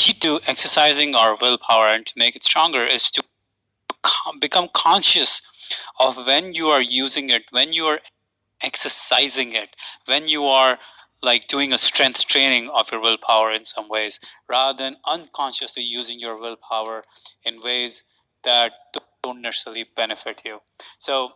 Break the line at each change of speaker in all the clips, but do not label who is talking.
key to exercising our willpower and to make it stronger is to become conscious of when you are using it, when you are exercising it, when you are like doing a strength training of your willpower in some ways, rather than unconsciously using your willpower in ways that don't necessarily benefit you. So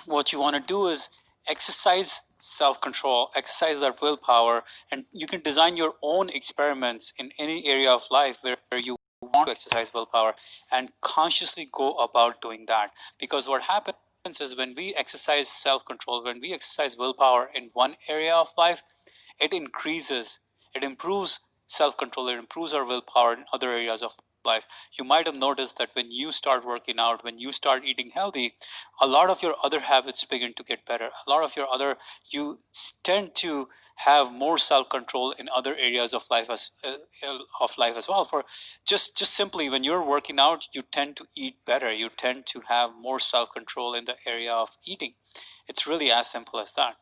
what you want to do is exercise self-control, exercise that willpower, and you can design your own experiments in any area of life where you want to exercise willpower and consciously go about doing that. Because what happens is when we exercise self-control, when we exercise willpower in one area of life, it increases, it improves self-control, it improves our willpower in other areas of life. You might have noticed that when you start working out, when you start eating healthy, a lot of your other habits begin to get better. A lot of your other, you tend to have more self-control in other areas of life as well. For just simply, when you're working out, you tend to eat better, you tend to have more self-control in the area of eating. It's really as simple as that.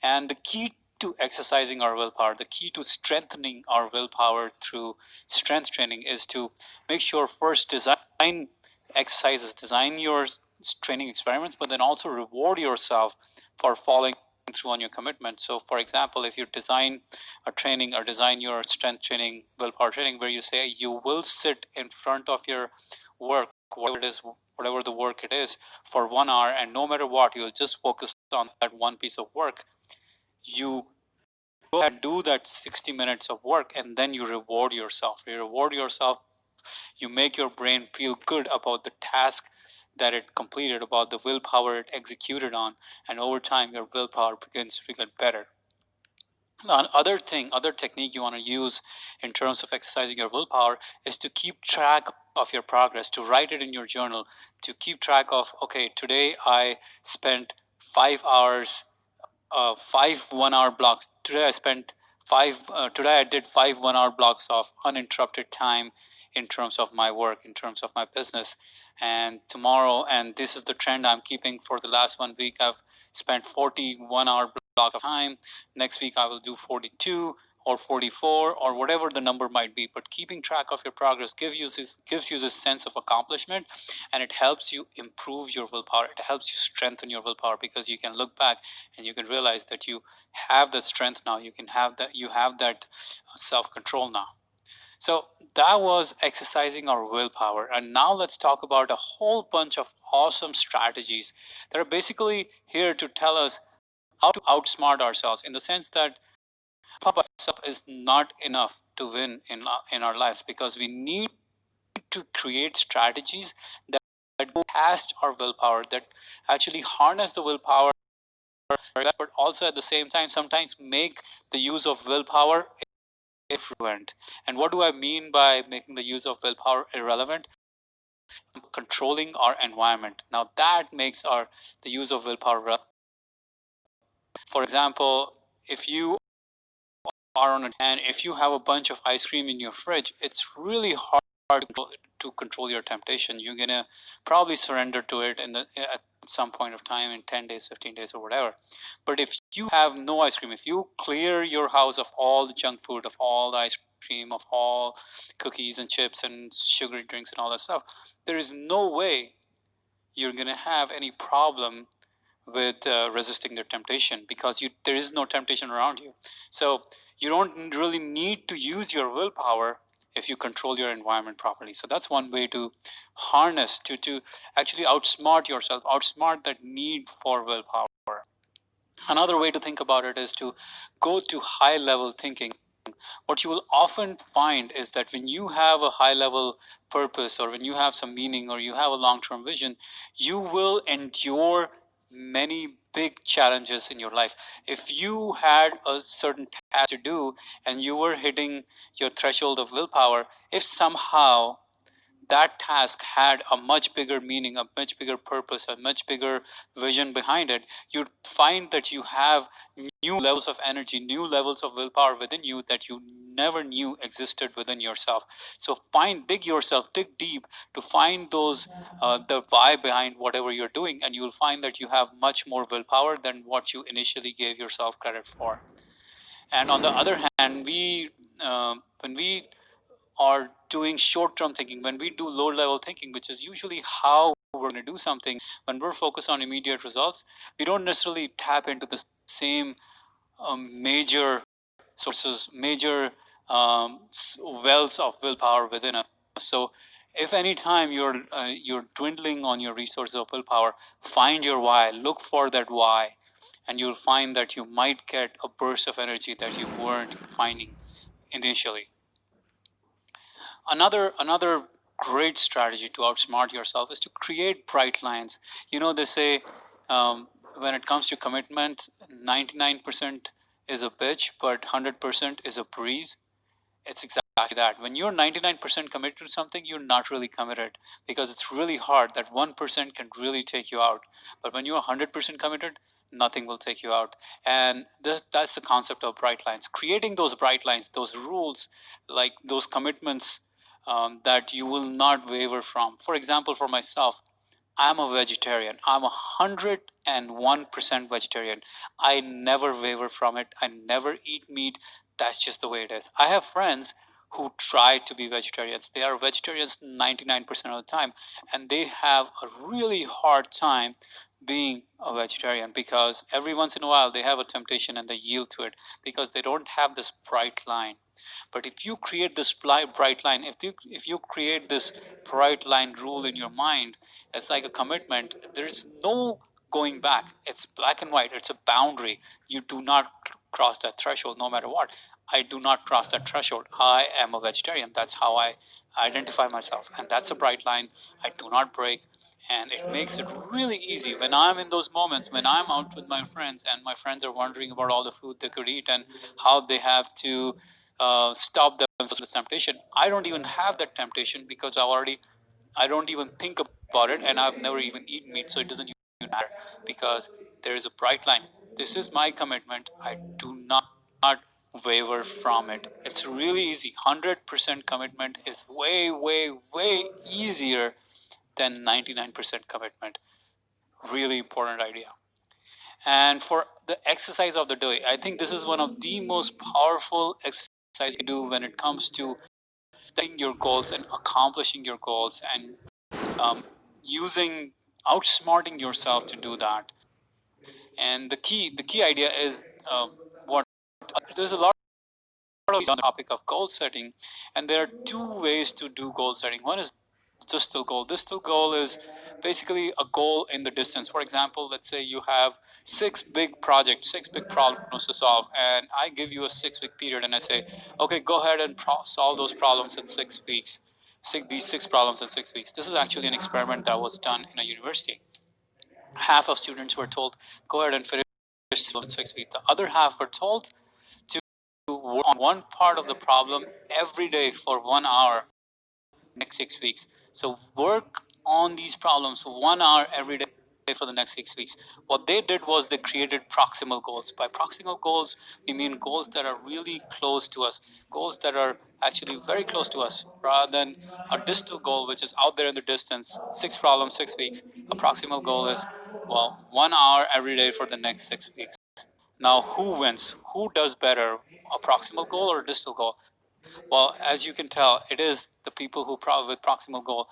And the key to exercising our willpower, the key to strengthening our willpower through strength training is to make sure first design exercises, design your training experiments, but then also reward yourself for following through on your commitment. So, for example, if you design a training or design your strength training, willpower training, where you say you will sit in front of your work, whatever it is, whatever the work it is, for 1 hour, and no matter what, you'll just focus on that one piece of work. You go ahead and do that 60 minutes of work, and then you reward yourself. You reward yourself, you make your brain feel good about the task that it completed, about the willpower it executed on, and over time your willpower begins to get better. Other technique you want to use in terms of exercising your willpower is to keep track of your progress, to write it in your journal, to keep track of, okay, today I spent 5 hours, 5 1 hour blocks. Today I spent five. Today I did 5 1 hour blocks of uninterrupted time in terms of my work, in terms of my business. And tomorrow, and this is the trend I'm keeping for the last 1 week. I've spent 41 hour blocks of time. Next week I will do 42 or 44 or whatever the number might be. But keeping track of your progress gives you this sense of accomplishment, and it helps you improve your willpower. It helps you strengthen your willpower because you can look back and you can realize that you have the strength now. You have that self-control now. So that was exercising our willpower. And now let's talk about a whole bunch of awesome strategies that are basically here to tell us how to outsmart ourselves, in the sense that pump ourselves is not enough to win in our lives, because we need to create strategies that go past our willpower, that actually harness the willpower, but also at the same time sometimes make the use of willpower irrelevant. And what do I mean by making the use of willpower irrelevant? Controlling our environment. Now that makes the use of willpower relevant. For example, if you are on and if you have a bunch of ice cream in your fridge, it's really hard to control your temptation. You're gonna probably surrender to it at some point of time, in 10 days, 15 days, or whatever. But if you have no ice cream, if you clear your house of all the junk food, of all the ice cream, of all cookies and chips and sugary drinks and all that stuff, there is no way you're gonna have any problem with resisting the temptation, because there is no temptation around you. So you don't really need to use your willpower if you control your environment properly. So that's one way to harness, to actually outsmart yourself, outsmart that need for willpower. Another way to think about it is to go to high level thinking. What you will often find is that when you have a high level purpose, or when you have some meaning, or you have a long term vision, you will endure many big challenges in your life. If you had a certain task to do and you were hitting your threshold of willpower, if somehow that task had a much bigger meaning, a much bigger purpose, a much bigger vision behind it, you'd find that you have new levels of energy, new levels of willpower within you that you never knew existed within yourself. So dig yourself, dig deep to find the why behind whatever you're doing, and you will find that you have much more willpower than what you initially gave yourself credit for. And on the other hand, when we or doing short term thinking, when we do low level thinking, which is usually how we're going to do something, when we're focused on immediate results, we don't necessarily tap into the same major sources, major wells of willpower within us. So, if any time you're dwindling on your resources of willpower, find your why. Look for that why, and you'll find that you might get a burst of energy that you weren't finding initially. Another great strategy to outsmart yourself is to create bright lines. They say, um, when it comes to commitment, 99% is a bitch, but 100% is a breeze. It's exactly that. When you're 99% committed to something, you're not really committed, because it's really hard. That 1% can really take you out. But when you're 100% committed, nothing will take you out. And that's the concept of bright lines. Creating those bright lines, those rules, like those commitments, that you will not waver from. For example, for myself, I'm a vegetarian. I'm 101% vegetarian. I never waver from it. I never eat meat. That's just the way it is. I have friends who try to be vegetarians. They are vegetarians 99% of the time, and they have a really hard time being a vegetarian, because every once in a while they have a temptation and they yield to it, because they don't have this bright line. But if you create this bright line, if you create this bright line rule in your mind, it's like a commitment. There's no going back. It's black and white. It's a boundary. You do not cross that threshold, no matter what. I do not cross that threshold. I am a vegetarian. That's how I identify myself, and that's a bright line. I do not break, and it makes it really easy when I'm in those moments, when I'm out with my friends and my friends are wondering about all the food they could eat and how they have to stop themselves from this temptation. I don't even have that temptation, because I don't even think about it, and I've never even eaten meat, so it doesn't even matter, because there is a bright line. This is my commitment. I do not waver from it. It's really easy. 100% commitment is way, way, way easier than 99% commitment. Really important idea. And for the exercise of the day, I think this is one of the most powerful exercises you do when it comes to setting your goals and accomplishing your goals, and um, using outsmarting yourself to do that. And the key idea is, what there's a lot on the topic of goal setting, and there are two ways to do goal setting. One is distal goal. Distal goal is basically a goal in the distance. For example, let's say you have six big projects, six big problems to solve, and I give you a 6 week period, and I say, okay, go ahead and solve those problems in 6 weeks. These six problems in 6 weeks. This is actually an experiment that was done in a university. Half of students were told, go ahead and finish in 6 weeks. The other half were told to work on one part of the problem every day for 1 hour next 6 weeks. So work on these problems for 1 hour every day for the next 6 weeks. What they did was they created proximal goals. By proximal goals, we mean goals that are really close to us, goals that are actually very close to us, rather than a distal goal, which is out there in the distance, six problems, 6 weeks. A proximal goal is, well, 1 hour every day for the next 6 weeks. Now, who wins? Who does better, a proximal goal or a distal goal? Well, as you can tell, it is the people who with proximal goal,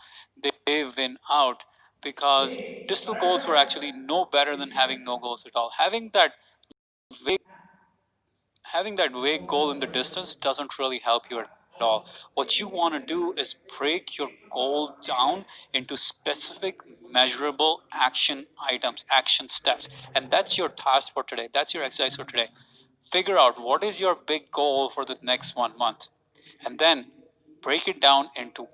they win out, because distal goals were actually no better than having no goals at all. Vague, Having that vague goal in the distance doesn't really help you at all. What you want to do is break your goal down into specific, measurable action items, action steps, and that's your task for today. That's your exercise for today. Figure out what is your big goal for the next 1 month, and then break it down into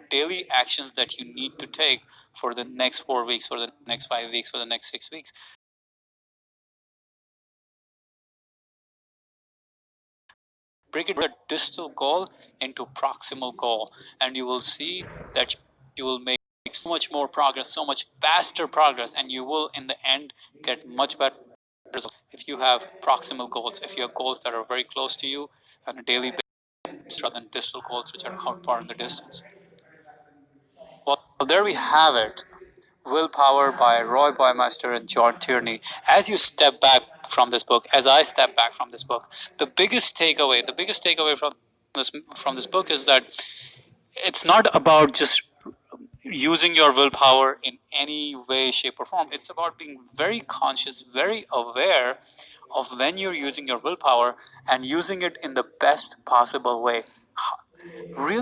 daily actions that you need to take for the next 4 weeks, for the next 5 weeks, for the next 6 weeks. Break it the distal goal into proximal goal, and you will see that you will make so much more progress, so much faster progress, and you will in the end get much better results if you have proximal goals, if you have goals that are very close to you on a daily basis, rather than distal goals which are out far in the distance. Well, there we have it. Willpower by Roy Boymeister and John Tierney. As you step back from this book, as I step back from this book, the biggest takeaway from this book is that it's not about just using your willpower in any way, shape, or form. It's about being very conscious, very aware of when you're using your willpower and using it in the best possible way. Really